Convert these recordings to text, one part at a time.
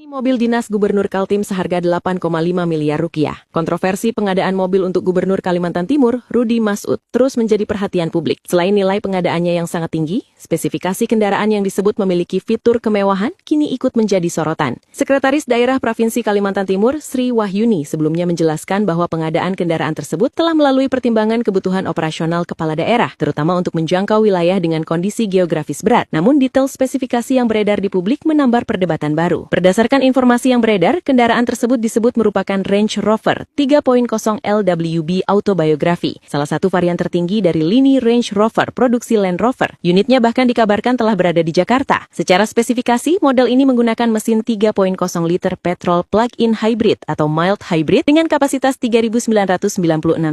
Ini mobil dinas Gubernur Kaltim seharga 8,5 miliar rupiah. Kontroversi pengadaan mobil untuk Gubernur Kalimantan Timur, Rudi Masud, terus menjadi perhatian publik. Selain nilai pengadaannya yang sangat tinggi, spesifikasi kendaraan yang disebut memiliki fitur kemewahan kini ikut menjadi sorotan. Sekretaris Daerah Provinsi Kalimantan Timur, Sri Wahyuni, sebelumnya menjelaskan bahwa pengadaan kendaraan tersebut telah melalui pertimbangan kebutuhan operasional kepala daerah, terutama untuk menjangkau wilayah dengan kondisi geografis berat. Namun detail spesifikasi yang beredar di publik menambah perdebatan baru. Berdasarkan informasi yang beredar, kendaraan tersebut disebut merupakan Range Rover 3.0 LWB Autobiography, salah satu varian tertinggi dari lini Range Rover produksi Land Rover. Unitnya bahkan dikabarkan telah berada di Jakarta. Secara spesifikasi, model ini menggunakan mesin 3.0 liter petrol plug-in hybrid atau mild hybrid dengan kapasitas 3.996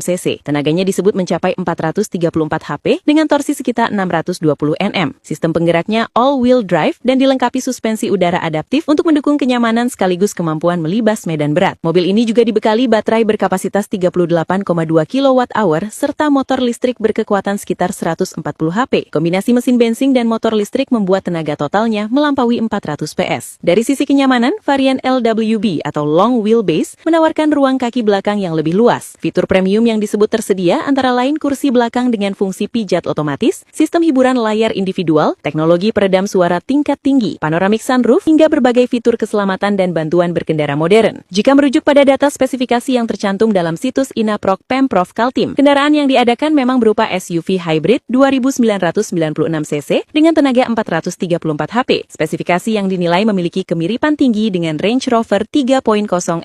cc. Tenaganya disebut mencapai 434 HP dengan torsi sekitar 620 Nm. Sistem penggeraknya all-wheel drive dan dilengkapi suspensi udara adaptif untuk mendukung kenyamanan sekaligus kemampuan melibas medan berat. Mobil ini juga dibekali baterai berkapasitas 38,2 kWh serta motor listrik berkekuatan sekitar 140 HP. Kombinasi mesin bensin dan motor listrik membuat tenaga totalnya melampaui 400 PS. Dari sisi kenyamanan, varian LWB atau Long Wheelbase menawarkan ruang kaki belakang yang lebih luas. Fitur premium yang disebut tersedia antara lain kursi belakang dengan fungsi pijat otomatis, sistem hiburan layar individual, teknologi peredam suara tingkat tinggi, panoramic sunroof, hingga berbagai fitur keselamatan dan bantuan berkendara modern. Jika merujuk pada data spesifikasi yang tercantum dalam situs Inaprok Pemprov Kaltim, kendaraan yang diadakan memang berupa SUV hybrid 2.996 cc dengan tenaga 434 HP. Spesifikasi yang dinilai memiliki kemiripan tinggi dengan Range Rover 3.0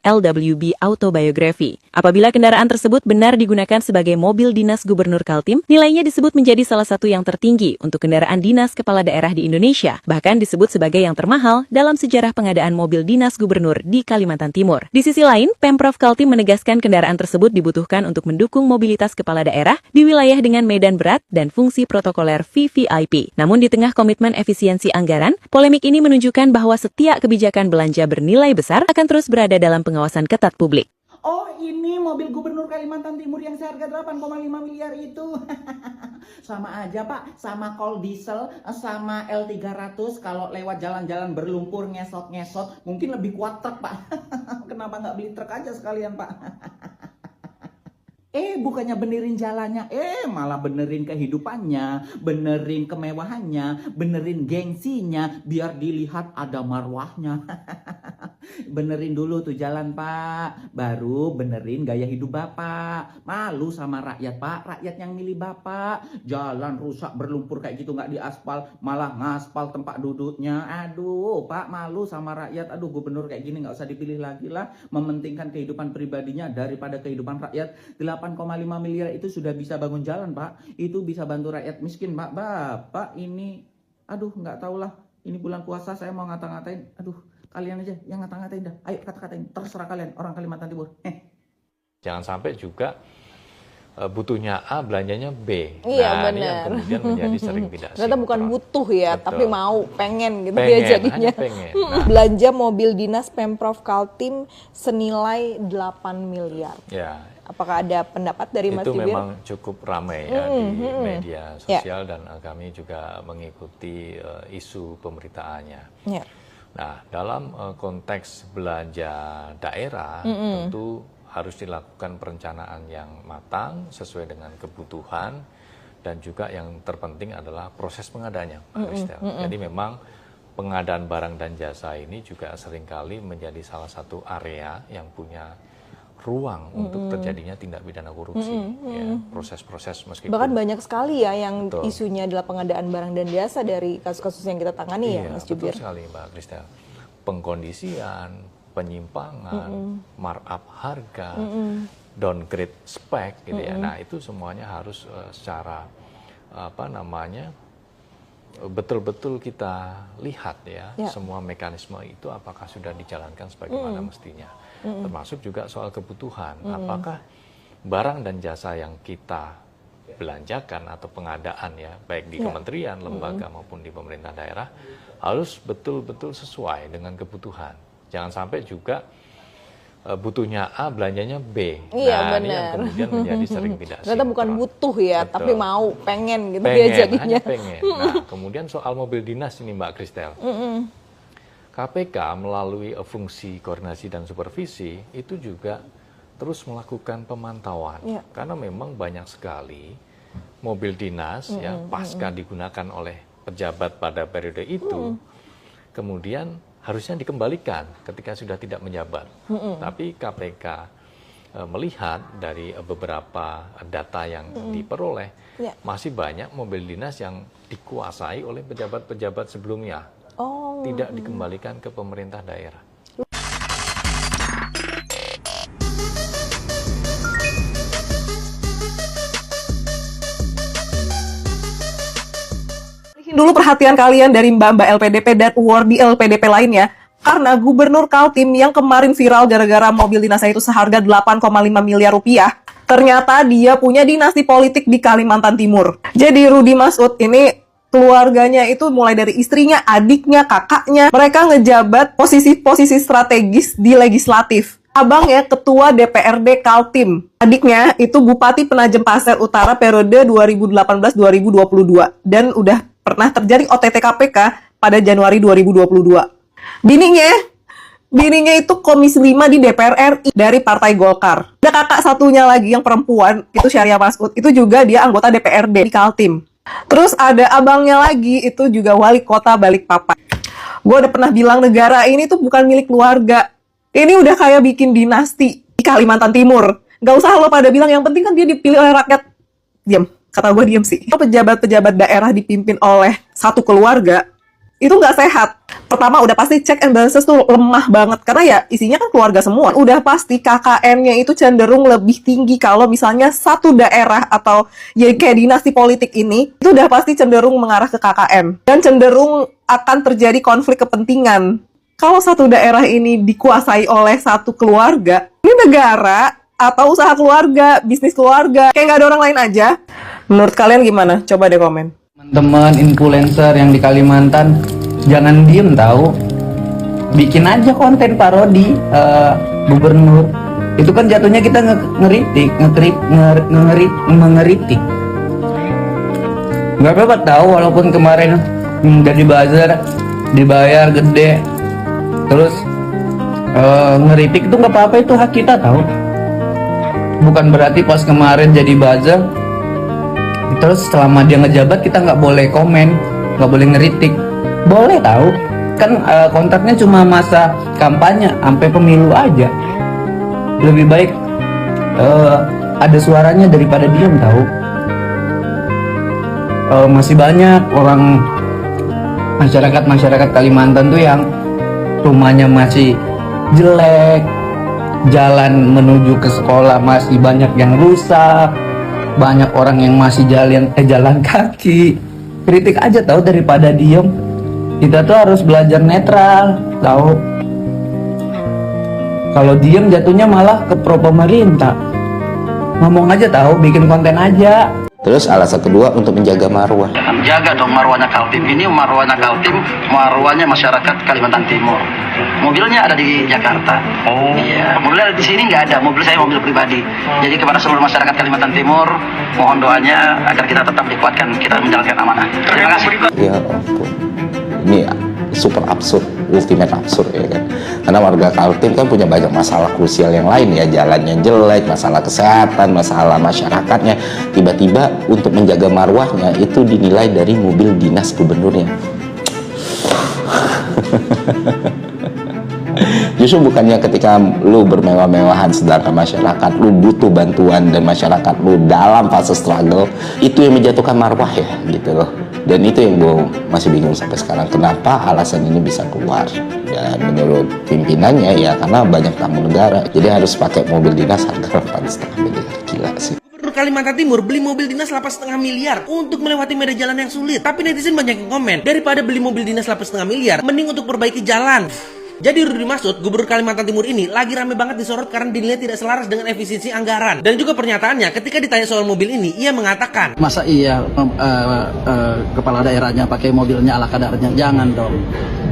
LWB Autobiography. Apabila kendaraan tersebut benar digunakan sebagai mobil dinas Gubernur Kaltim, nilainya disebut menjadi salah satu yang tertinggi untuk kendaraan dinas kepala daerah di Indonesia, bahkan disebut sebagai yang termahal dalam sejarah pengadaan mobil dinas gubernur di Kalimantan Timur. Di sisi lain, Pemprov Kaltim menegaskan kendaraan tersebut dibutuhkan untuk mendukung mobilitas kepala daerah di wilayah dengan medan berat dan fungsi protokoler VVIP. Namun di tengah komitmen efisiensi anggaran, polemik ini menunjukkan bahwa setiap kebijakan belanja bernilai besar akan terus berada dalam pengawasan ketat publik. Oh, ini mobil Gubernur Kalimantan Timur yang seharga 8,5 miliar itu. Sama aja, Pak. Sama kol diesel, sama L300. Kalau lewat jalan-jalan berlumpur, ngesot-ngesot, mungkin lebih kuat truk, Pak. Kenapa nggak beli truk aja sekalian, Pak? Bukannya benerin jalannya, malah benerin kehidupannya, benerin kemewahannya, benerin gengsinya, biar dilihat ada marwahnya. Benerin dulu tuh jalan, Pak, baru benerin gaya hidup Bapak. Malu sama rakyat, Pak, rakyat yang milih Bapak. Jalan rusak berlumpur kayak gitu nggak diaspal, malah ngaspal tempat duduknya. Aduh, Pak, malu sama rakyat. Aduh, gubernur kayak gini nggak usah dipilih lagi lah. Mementingkan kehidupan pribadinya daripada kehidupan rakyat. 8,5 miliar itu sudah bisa bangun jalan, Pak. Itu bisa bantu rakyat miskin, Pak. Bapak ini, aduh, nggak tahulah. Ini bulan puasa saya mau ngata-ngatain. Aduh, kalian aja yang ngata-ngatain dah. Ayo kata-katain, terserah kalian orang Kalimantan Timur. Jangan sampai juga butuhnya A, belanjanya B. Iya, nah, ini yang kemudian menjadi sering tidak ternyata bukan butuh ya, Betul. tapi mau, pengen gitu pengen, ya jadinya. pengen. Nah, Belanja mobil dinas Pemprov Kaltim senilai 8 miliar. ya, Apakah ada pendapat dari Mas itu Jubir? memang cukup ramai ya di media sosial dan kami juga mengikuti isu pemberitaannya. Ya. Nah, dalam konteks belanja daerah tentu harus dilakukan perencanaan yang matang sesuai dengan kebutuhan dan juga yang terpenting adalah proses pengadaannya, Pak Kristel. Jadi memang pengadaan barang dan jasa ini juga seringkali menjadi salah satu area yang punya ruang untuk terjadinya tindak pidana korupsi. Ya, proses-proses meskipun Bahkan banyak sekali ya yang Betul. isunya adalah pengadaan barang dan jasa dari kasus-kasus yang kita tangani ya, Mas betul Jubir. sekali, Mbak Kristel. Pengkondisian, penyimpangan, markup harga, downgrade spek gitu ya. Nah, itu semuanya harus secara betul-betul kita lihat ya, semua mekanisme itu apakah sudah dijalankan sebagaimana mestinya. Termasuk juga soal kebutuhan, apakah barang dan jasa yang kita belanjakan atau pengadaan ya, baik di kementerian, lembaga maupun di pemerintah daerah harus betul-betul sesuai dengan kebutuhan. Jangan sampai juga butuhnya A, belanjanya B. Iya, nah, ini yang kemudian menjadi sering tidak ternyata bukan sinkron. butuh ya, Betul. tapi mau, pengen gitu Pengen, ya jadinya. hanya pengen. Nah, kemudian soal mobil dinas ini Mbak Kristel. KPK melalui fungsi koordinasi dan supervisi itu juga terus melakukan pemantauan. Karena memang banyak sekali mobil dinas ya pasca digunakan oleh pejabat pada periode itu, kemudian harusnya dikembalikan ketika sudah tidak menjabat. Tapi KPK melihat dari beberapa data yang diperoleh, masih banyak mobil dinas yang dikuasai oleh pejabat-pejabat sebelumnya, tidak dikembalikan ke pemerintah daerah. Dulu perhatian kalian dari Mbak-mbak LPDP dan award di LPDP lainnya, karena Gubernur Kaltim yang kemarin viral gara-gara mobil dinasnya itu seharga 8,5 miliar rupiah, ternyata dia punya dinasti politik di Kalimantan Timur. Jadi Rudy Masud ini keluarganya itu mulai dari istrinya, adiknya, kakaknya, mereka ngejabat posisi-posisi strategis di legislatif. Abangnya ketua DPRD Kaltim. Adiknya itu Bupati Penajem Pasir Utara periode 2018-2022 dan udah pernah terjadi OTT KPK pada Januari 2022. Bininya itu Komisi 5 di DPR RI dari Partai Golkar. Ada kakak satunya lagi yang perempuan, itu Syariah Masud. Itu juga dia anggota DPRD di Kaltim. Terus ada abangnya lagi, itu juga wali kota Balikpapan. Gue udah pernah bilang negara ini tuh bukan milik keluarga. Ini udah kayak bikin dinasti di Kalimantan Timur. Gak usah lo pada bilang, yang penting kan dia dipilih oleh rakyat. Diam, kata gue diam sih. Pejabat-pejabat daerah dipimpin oleh satu keluarga, itu nggak sehat. Pertama, udah pasti check and balances tuh lemah banget. Karena ya isinya kan keluarga semua. Udah pasti KKN-nya itu cenderung lebih tinggi kalau misalnya satu daerah atau ya kayak dinasti politik ini, itu udah pasti cenderung mengarah ke KKN. Dan cenderung akan terjadi konflik kepentingan. Kalau satu daerah ini dikuasai oleh satu keluarga, ini negara atau usaha keluarga, bisnis keluarga, kayak nggak ada orang lain aja. Menurut kalian gimana? Coba deh komen. Teman-teman influencer yang di Kalimantan, jangan diem tahu, bikin aja konten parodi gubernur. Itu kan jatuhnya kita mengeritik. Nggak apa-apa tahu, walaupun kemarin dari buzzer dibayar gede, terus ngeritik itu nggak apa-apa, itu hak kita tahu. Bukan berarti pas kemarin jadi buzzer, terus selama dia ngejabat kita nggak boleh komen, nggak boleh ngeritik. Boleh tahu, kan kontraknya cuma masa kampanye sampai pemilu aja. Lebih baik ada suaranya daripada diem tahu. Masih banyak orang masyarakat Kalimantan tuh yang rumahnya masih jelek, jalan menuju ke sekolah masih banyak yang rusak, banyak orang yang masih jalan kaki. Kritik aja tahu daripada diem. Kita tuh harus belajar netral, tahu. Kalau diem jatuhnya malah ke pro pemerintah. Ngomong aja tahu, bikin konten aja. Terus alasan kedua untuk menjaga marwah. Jaga dong marwahnya Kaltim. Ini marwahnya Kaltim, marwahnya masyarakat Kalimantan Timur. Mobilnya ada di Jakarta. Oh. Iya. Mobilnya di sini nggak ada. Mobil saya mobil pribadi. Jadi kepada seluruh masyarakat Kalimantan Timur, mohon doanya agar kita tetap dikuatkan, kita menjalankan amanah. Terima kasih. Ya ampun. Ini super absurd, ultimate absurd ya kan. Karena warga Kaltim kan punya banyak masalah krusial yang lain ya, jalannya jelek, masalah kesehatan, masalah masyarakatnya. Tiba-tiba untuk menjaga marwahnya itu dinilai dari mobil dinas gubernurnya. Justru bukannya ketika lu bermewah-mewahan sedangkan masyarakat lu butuh bantuan dan masyarakat lu dalam fase struggle, itu yang menjatuhkan marwah ya gitu loh. Dan itu yang gue masih bingung sampai sekarang, kenapa alasan ini bisa keluar. Dan menurut pimpinannya ya karena banyak tamu negara, jadi harus pakai mobil dinas harga 4,5 miliar. Gila sih. Gubernur Kalimantan Timur beli mobil dinas 8,5 miliar untuk melewati medan jalan yang sulit. Tapi netizen banyak yang komen, daripada beli mobil dinas 8,5 miliar, mending untuk perbaiki jalan. Jadi Rudy Masud, Gubernur Kalimantan Timur ini lagi rame banget disorot karena dinilai tidak selaras dengan efisiensi anggaran. Dan juga pernyataannya ketika ditanya soal mobil ini, ia mengatakan, masa iya kepala daerahnya pakai mobilnya ala kadarnya? Jangan dong.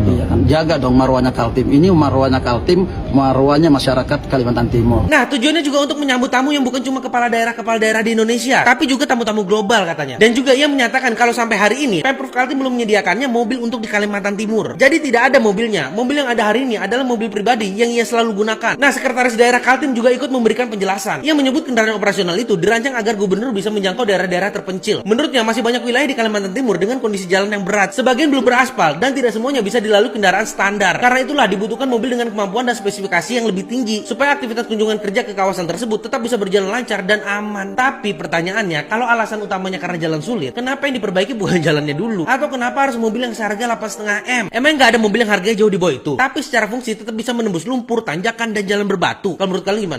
Iya kan, jaga dong marwahnya Kaltim. Ini marwahnya Kaltim, marwahnya masyarakat Kalimantan Timur. Nah, tujuannya juga untuk menyambut tamu yang bukan cuma kepala daerah di Indonesia, tapi juga tamu-tamu global katanya. Dan juga ia menyatakan kalau sampai hari ini Pemprov Kaltim belum menyediakannya mobil untuk di Kalimantan Timur. Jadi tidak ada mobilnya. Mobil yang ada hari ini adalah mobil pribadi yang ia selalu gunakan. Nah, sekretaris daerah Kaltim juga ikut memberikan penjelasan. Ia menyebut kendaraan operasional itu dirancang agar gubernur bisa menjangkau daerah-daerah terpencil. Menurutnya masih banyak wilayah di Kalimantan Timur dengan kondisi jalan yang berat. Sebagian belum beraspal dan tidak semuanya bisa dilalui kendaraan standar. Karena itulah dibutuhkan mobil dengan kemampuan dan spesifikasi yang lebih tinggi supaya aktivitas kunjungan kerja ke kawasan tersebut tetap bisa berjalan lancar dan aman. Tapi pertanyaannya, kalau alasan utamanya karena jalan sulit, kenapa yang diperbaiki bukan jalannya dulu? Atau kenapa harus mobil yang seharga 8,5 M? Emang nggak ada mobil yang harganya jauh di bawah itu, tapi secara fungsi tetap bisa menembus lumpur, tanjakan, dan jalan berbatu? Kalau menurut kalian gimana?